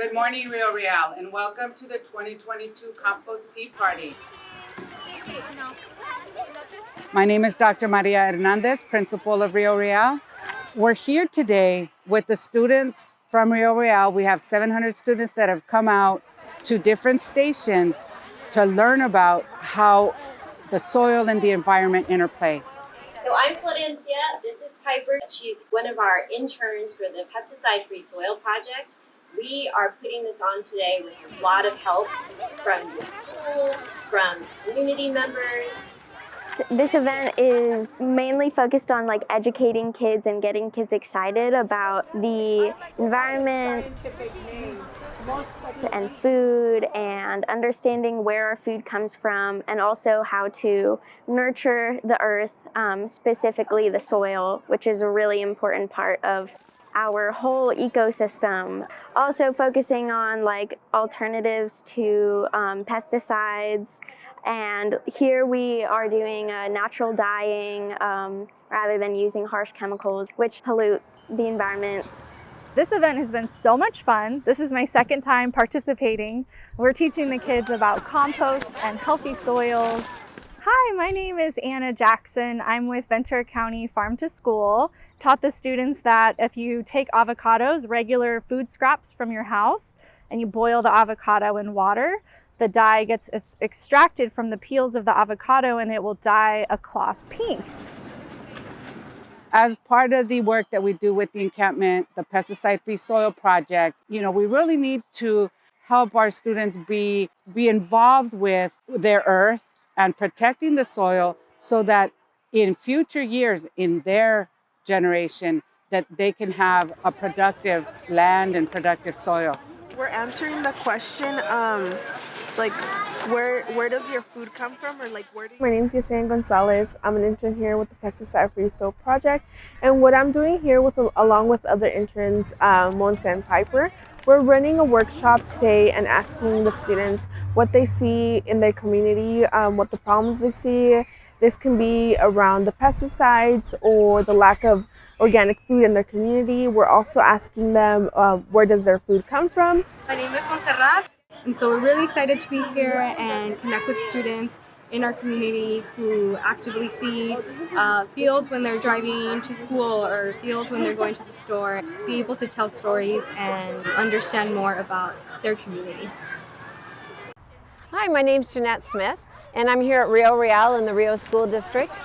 Good morning, Rio Real, and welcome to the 2022 Compost Tea Party. My name is Dr. Maria Hernandez, principal of Rio Real. We're here today with the students from Rio Real. We have 700 students that have come out to different stations to learn about how the soil and the environment interplay. So I'm Florencia, this is Piper. She's one of our interns for the pesticide-free soil project. We are putting this on today with a lot of help from the school, from community members. This event is mainly focused on educating kids and getting kids excited about the environment and food and understanding where our food comes from, and also how to nurture the earth, specifically the soil, which is a really important part of our whole ecosystem. Also focusing on alternatives to pesticides. And here we are doing natural dyeing rather than using harsh chemicals, which pollute the environment. This event has been so much fun. This is my second time participating. We're teaching the kids about compost and healthy soils. Hi, my name is Anna Jackson. I'm with Ventura County Farm to School. Taught the students that if you take avocados, regular food scraps from your house, and you boil the avocado in water, the dye gets extracted from the peels of the avocado and it will dye a cloth pink. As part of the work that we do with the encampment, the pesticide-free soil project, we really need to help our students be involved with their earth and protecting the soil so that in future years, in their generation, that they can have a productive land and productive soil. We're answering the question, where does your food come from, or where do you... My name is Yesenia Gonzalez. I'm an intern here with the Pesticide-Free Soil Project, and what I'm doing here along with other interns, Monse and Piper, we're running a workshop today and asking the students what they see in their community, what the problems they see. This can be around the pesticides or the lack of organic food in their community. We're also asking them where does their food come from. My name is Montserrat, and so we're really excited to be here and connect with students in our community who actively see fields when they're driving to school or fields when they're going to the store, be able to tell stories and understand more about their community. Hi, my name's Jeanette Smith, and I'm here at Rio Real in the Rio School District.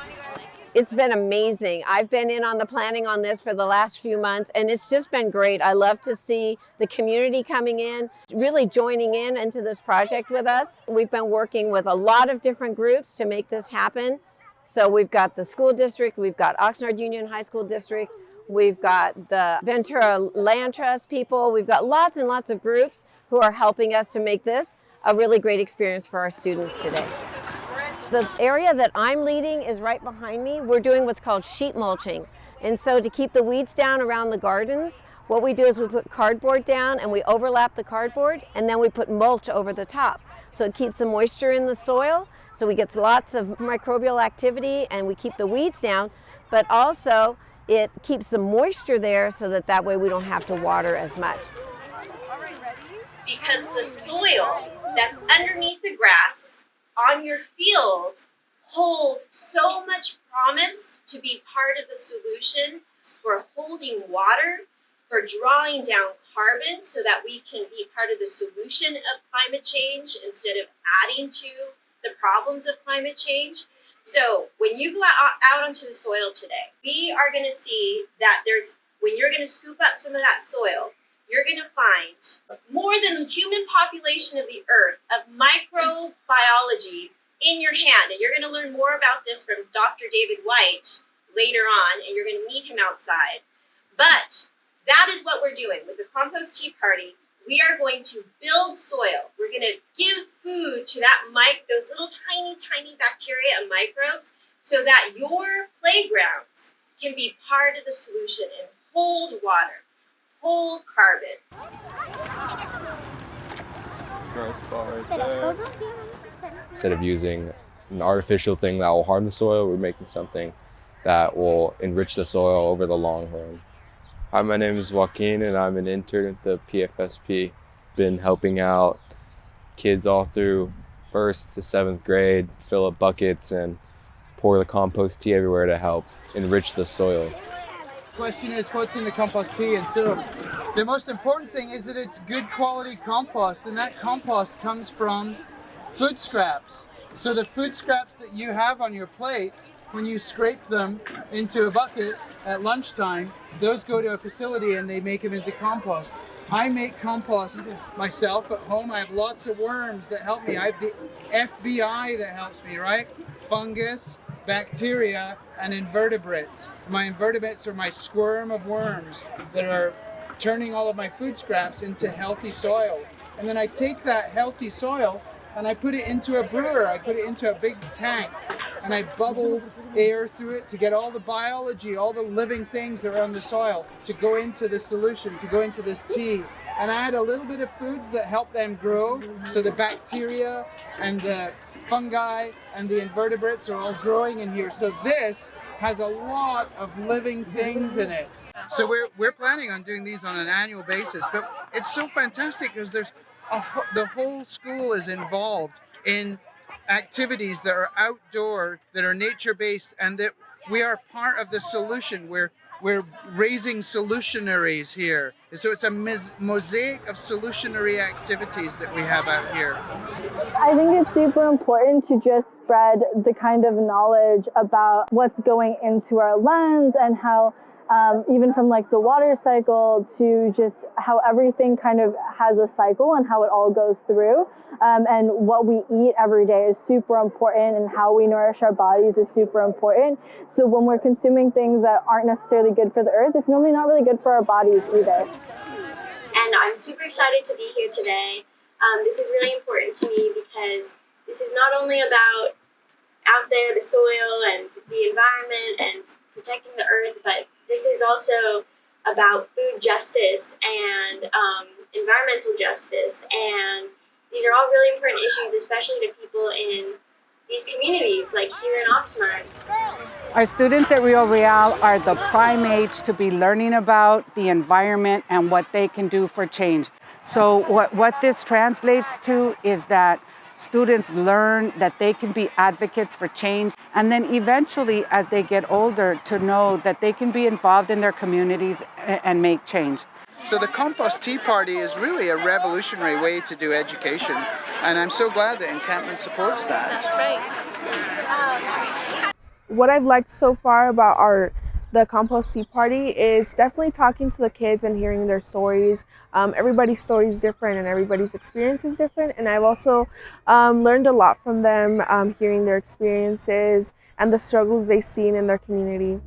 It's been amazing. I've been in on the planning on this for the last few months, and it's just been great. I love to see the community coming in, really joining into this project with us. We've been working with a lot of different groups to make this happen. So we've got the school district, we've got Oxnard Union High School District, we've got the Ventura Land Trust people, we've got lots and lots of groups who are helping us to make this a really great experience for our students today. The area that I'm leading is right behind me. We're doing what's called sheet mulching. And so to keep the weeds down around the gardens, what we do is we put cardboard down and we overlap the cardboard, and then we put mulch over the top. So it keeps the moisture in the soil, so we get lots of microbial activity and we keep the weeds down, but also it keeps the moisture there so that way we don't have to water as much. Because the soil that's underneath the grass on your fields hold so much promise to be part of the solution for holding water, for drawing down carbon so that we can be part of the solution of climate change instead of adding to the problems of climate change. So when you go out onto the soil today, we are going to see that when you're going to scoop up some of that soil, you're going to find more than the human population of the earth of microbiology in your hand. And you're going to learn more about this from Dr. David White later on, and you're going to meet him outside. But that is what we're doing with the Compost Tea Party. We are going to build soil. We're going to give food to those little tiny, tiny bacteria and microbes so that your playgrounds can be part of the solution and hold water. Hold carbon. Instead of using an artificial thing that will harm the soil, we're making something that will enrich the soil over the long run. Hi, my name is Joaquin and I'm an intern at the PFSP. been helping out kids all through 1st to 7th grade, fill up buckets and pour the compost tea everywhere to help enrich the soil. Question is, what's in the compost tea? And so the most important thing is that it's good quality compost, and that compost comes from food scraps. So the food scraps that you have on your plates, when you scrape them into a bucket at lunchtime, those go to a facility and they make them into compost. I make compost myself at home. I have lots of worms that help me. I have the FBI that helps me, right? Fungus, bacteria, and invertebrates. My invertebrates are my squirm of worms that are turning all of my food scraps into healthy soil. And then I take that healthy soil and I put it into a brewer. I put it into a big tank and I bubble air through it to get all the biology, all the living things that are on the soil to go into the solution, to go into this tea. And I add a little bit of foods that help them grow. So the bacteria and the fungi and the invertebrates are all growing in here. So this has a lot of living things in it. So we're planning on doing these on an annual basis, but it's so fantastic because there's the whole school is involved in activities that are outdoor, that are nature-based, and that we are part of the solution. We're raising solutionaries here. So it's a mosaic of solutionary activities that we have out here. I think it's super important to just spread the kind of knowledge about what's going into our lands and how even from like the water cycle to just how everything kind of has a cycle and how it all goes through. And what we eat every day is super important, and how we nourish our bodies is super important. So when we're consuming things that aren't necessarily good for the earth, it's normally not really good for our bodies either. And I'm super excited to be here today. This is really important to me because this is not only about out there, the soil and the environment and protecting the earth, but this is also about food justice and environmental justice. And these are all really important issues, especially to people in these communities, like here in Oxnard. Our students at Rio Real are the prime age to be learning about the environment and what they can do for change. So what this translates to is that students learn that they can be advocates for change, and then eventually, as they get older, to know that they can be involved in their communities and make change. So the Compost Tea Party is really a revolutionary way to do education, and I'm so glad that Encampment supports that. That's right. What I've liked so far about the Compost Tea Party is definitely talking to the kids and hearing their stories. Everybody's story is different and everybody's experience is different, and I've also learned a lot from them, hearing their experiences and the struggles they've seen in their community.